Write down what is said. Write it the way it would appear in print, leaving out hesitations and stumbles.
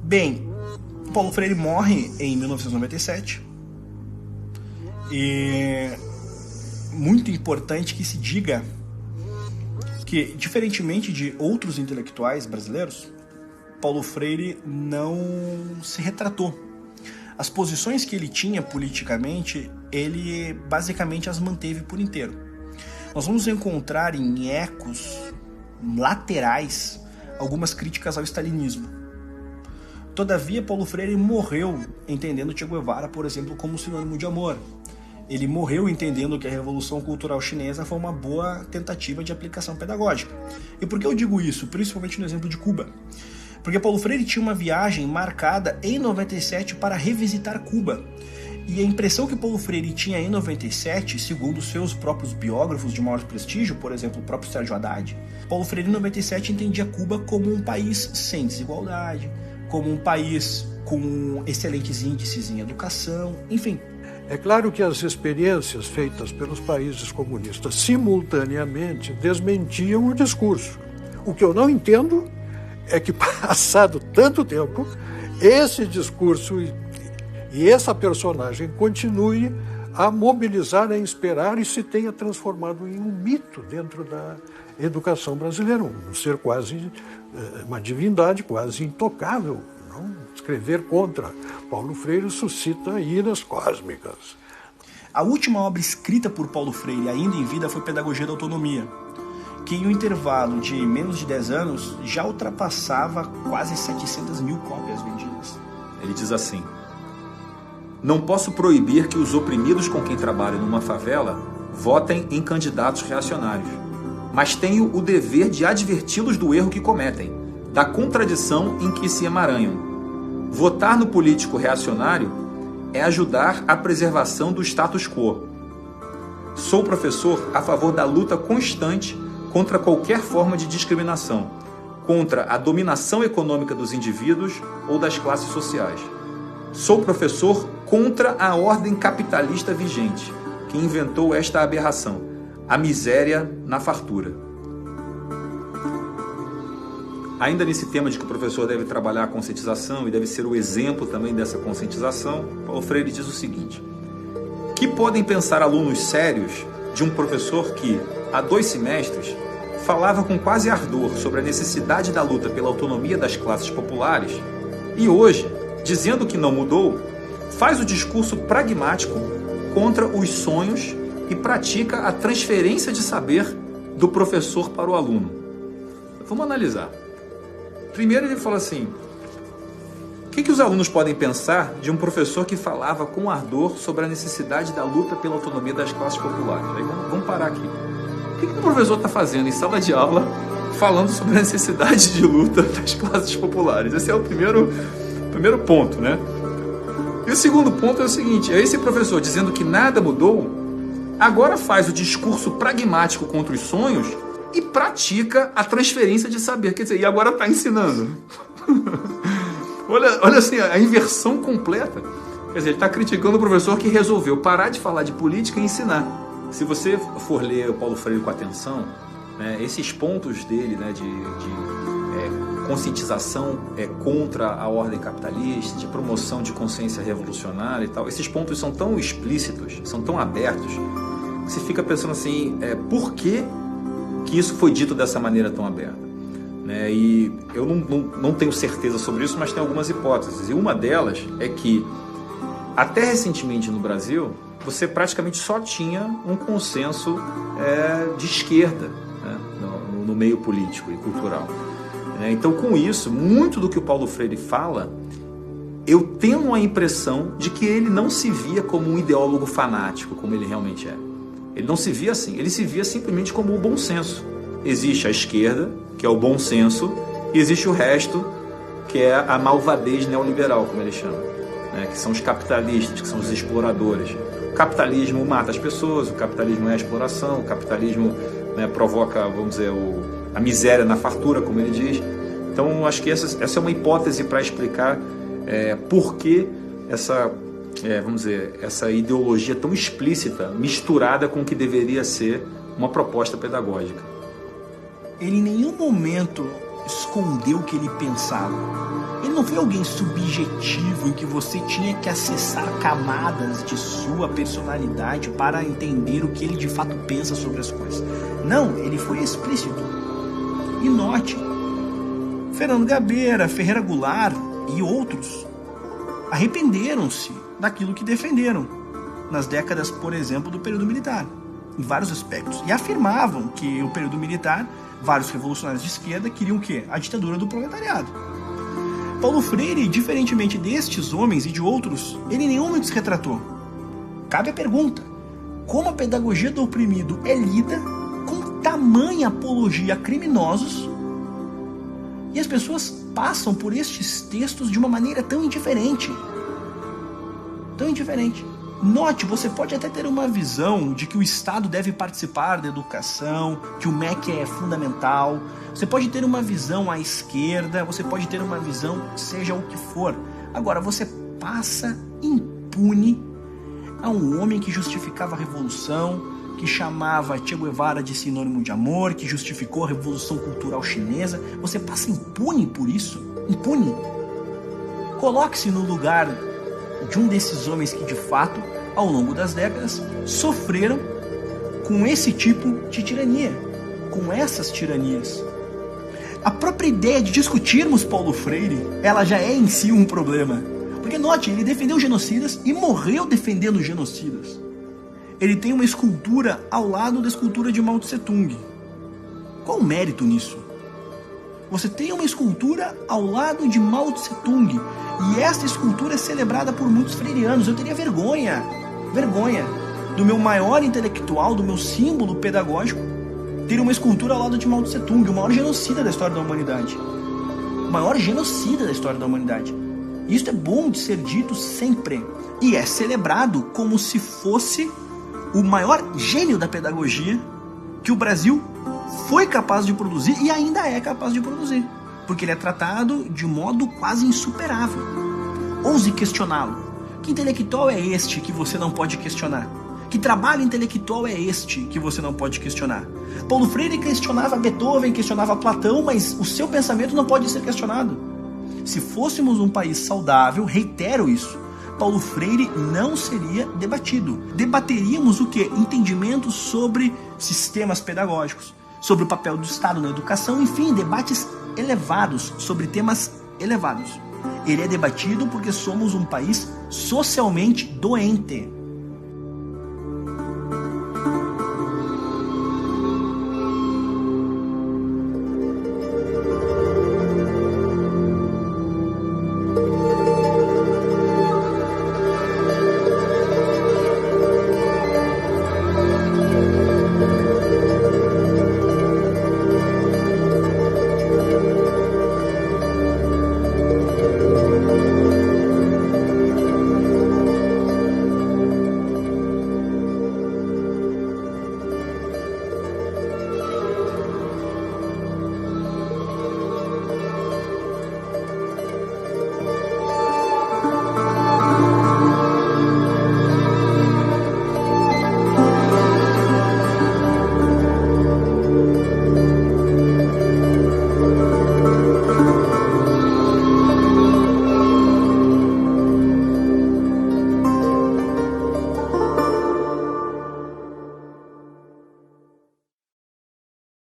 Bem, Paulo Freire morre em 1997 e muito importante que se diga que, diferentemente de outros intelectuais brasileiros, Paulo Freire não se retratou. As posições que ele tinha politicamente, ele basicamente as manteve por inteiro. Nós vamos encontrar em ecos laterais algumas críticas ao stalinismo. Todavia, Paulo Freire morreu entendendo Che Guevara, por exemplo, como sinônimo de amor. Ele morreu entendendo que a Revolução Cultural Chinesa foi uma boa tentativa de aplicação pedagógica. E por que eu digo isso? Principalmente no exemplo de Cuba. Porque Paulo Freire tinha uma viagem marcada em 97 para revisitar Cuba. E a impressão que Paulo Freire tinha em 97, segundo seus próprios biógrafos de maior prestígio, por exemplo, o próprio Sérgio Haddad, Paulo Freire em 97 entendia Cuba como um país sem desigualdade, como um país com excelentes índices em educação, enfim. É claro que as experiências feitas pelos países comunistas simultaneamente desmentiam o discurso. O que eu não entendo é que, passado tanto tempo, esse discurso e essa personagem continue a mobilizar, a inspirar e se tenha transformado em um mito dentro da educação brasileira, um ser quase, uma divindade quase intocável. Não? Escrever contra Paulo Freire suscita iras cósmicas. A última obra escrita por Paulo Freire, ainda em vida, foi Pedagogia da Autonomia, que em um intervalo de menos de 10 anos já ultrapassava quase 700 mil cópias vendidas. Ele diz assim: não posso proibir que os oprimidos com quem trabalho numa favela votem em candidatos reacionários, mas tenho o dever de adverti-los do erro que cometem, da contradição em que se emaranham. Votar no político reacionário é ajudar a preservação do status quo. Sou professor a favor da luta constante contra qualquer forma de discriminação, contra a dominação econômica dos indivíduos ou das classes sociais. Sou professor contra a ordem capitalista vigente, que inventou esta aberração, a miséria na fartura. Ainda nesse tema de que o professor deve trabalhar a conscientização e deve ser o exemplo também dessa conscientização, Paulo Freire diz o seguinte: que podem pensar alunos sérios de um professor que, há 2 semestres, falava com quase ardor sobre a necessidade da luta pela autonomia das classes populares e hoje, dizendo que não mudou, faz o discurso pragmático contra os sonhos e pratica a transferência de saber do professor para o aluno? Vamos analisar. Primeiro ele fala assim: o que os alunos podem pensar de um professor que falava com ardor sobre a necessidade da luta pela autonomia das classes populares? Aí vamos parar aqui. O que o professor está fazendo em sala de aula falando sobre a necessidade de luta das classes populares? Esse é o primeiro ponto, né? E o segundo ponto é o seguinte: é esse professor dizendo que nada mudou, agora faz o discurso pragmático contra os sonhos e pratica a transferência de saber. Quer dizer, e agora está ensinando. olha assim, a inversão completa. Quer dizer, ele está criticando o professor que resolveu parar de falar de política e ensinar. Se você for ler o Paulo Freire com atenção, né, esses pontos dele, né, de conscientização contra a ordem capitalista, de promoção de consciência revolucionária e tal, esses pontos são tão explícitos, são tão abertos, que você fica pensando assim, por que isso foi dito dessa maneira tão aberta? Né? E eu não tenho certeza sobre isso, mas tem algumas hipóteses. E uma delas é que, até recentemente no Brasil, você praticamente só tinha um consenso de esquerda, né, no meio político e cultural. Então, com isso, muito do que o Paulo Freire fala, eu tenho a impressão de que ele não se via como um ideólogo fanático, como ele realmente é. Ele não se via assim, ele se via simplesmente como o bom senso. Existe a esquerda, que é o bom senso, e existe o resto, que é a malvadez neoliberal, como ele chama, né? Que são os capitalistas, que são os exploradores. capitalismo mata as pessoas, o capitalismo é a exploração, o capitalismo, né, provoca, vamos dizer, a miséria na fartura, como ele diz. Então, acho que essa é uma hipótese para explicar por que vamos dizer, essa ideologia tão explícita, misturada com o que deveria ser uma proposta pedagógica. Ele em nenhum momento escondeu o que ele pensava. Ele não foi alguém subjetivo em que você tinha que acessar camadas de sua personalidade para entender o que ele de fato pensa sobre as coisas. Não, ele foi explícito. E note, Fernando Gabeira, Ferreira Goulart e outros arrependeram-se daquilo que defenderam nas décadas, por exemplo, do período militar, em vários aspectos. E afirmavam que o período militar, vários revolucionários de esquerda queriam o quê? A ditadura do proletariado. Paulo Freire, diferentemente destes homens e de outros, ele em nenhum momento se retratou. Cabe a pergunta: como a pedagogia do oprimido é lida com tamanha apologia a criminosos e as pessoas passam por estes textos de uma maneira tão indiferente? Tão indiferente. Note, você pode até ter uma visão de que o Estado deve participar da educação, que o MEC é fundamental. Você pode ter uma visão à esquerda, você pode ter uma visão seja o que for. Agora, você passa impune a um homem que justificava a revolução, que chamava Che Guevara de sinônimo de amor, que justificou a revolução cultural chinesa. Você passa impune por isso? Impune? Coloque-se no lugar de um desses homens que de fato, ao longo das décadas, sofreram com esse tipo de tirania, com essas tiranias. A própria ideia de discutirmos Paulo Freire, ela já é em si um problema. Porque note, ele defendeu genocidas e morreu defendendo genocidas. Ele tem uma escultura ao lado da escultura de Mao Tse Tung. Qual o mérito nisso? Você tem uma escultura ao lado de Mao Tse Tung, e esta escultura é celebrada por muitos freirianos. Eu teria vergonha do meu maior intelectual, do meu símbolo pedagógico, ter uma escultura ao lado de Mao Tse Tung, o maior genocida da história da humanidade. O maior genocida da história da humanidade. Isso é bom de ser dito sempre. E é celebrado como se fosse o maior gênio da pedagogia que o Brasil foi capaz de produzir e ainda é capaz de produzir. Porque ele é tratado de modo quase insuperável. Ouse questioná-lo. Que intelectual é este que você não pode questionar? Que trabalho intelectual é este que você não pode questionar? Paulo Freire questionava Beethoven, questionava Platão, mas o seu pensamento não pode ser questionado. Se fôssemos um país saudável, reitero isso, Paulo Freire não seria debatido. Debateríamos o quê? Entendimentos sobre sistemas pedagógicos, sobre o papel do Estado na educação, enfim, debates elevados sobre temas elevados. Ele é debatido porque somos um país socialmente doente.